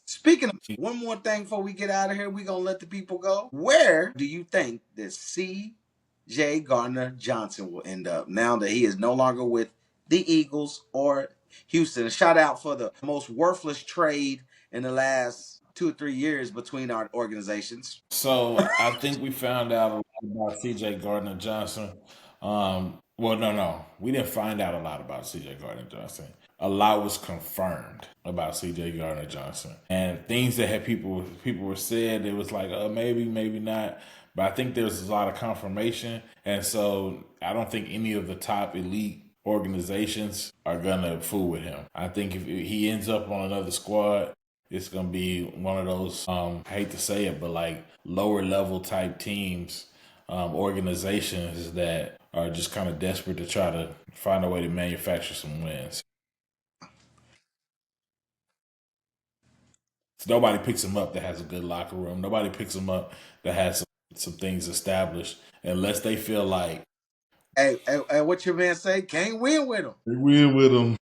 Speaking of, one more thing before we get out of here, we're going to let the people go. Where do you think that C.J. Gardner-Johnson will end up now that he is no longer with the Eagles or Houston? Shout out for the most worthless trade in the last 2 or 3 years between our organizations. So I think we found out a lot about CJ Gardner Johnson. Well, no, we didn't find out a lot about CJ Gardner Johnson. A lot was confirmed about CJ Gardner Johnson, and things that had people were said. It was like, maybe, maybe not. But I think there's a lot of confirmation, and so I don't think any of the top elite organizations are gonna fool with him. I think if he ends up on another squad, it's gonna be one of those I hate to say it, but like lower level type teams, organizations that are just kind of desperate to try to find a way to manufacture some wins. So nobody picks him up that has a good locker room. Nobody picks him up that has some things established unless they feel like Hey, what your man say? Can't win with him. they win with him.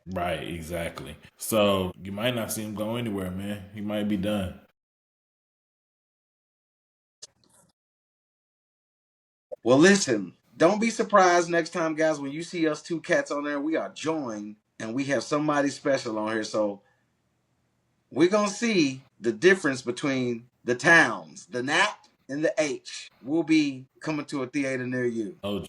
Right, exactly. So you might not see him go anywhere, man. He might be done. Well, listen, don't be surprised next time, guys, when you see us two cats on there. We are joined and we have somebody special on here. So we're going to see the difference between the towns, the NAP and the H. Will be coming to a theater near you. Oh,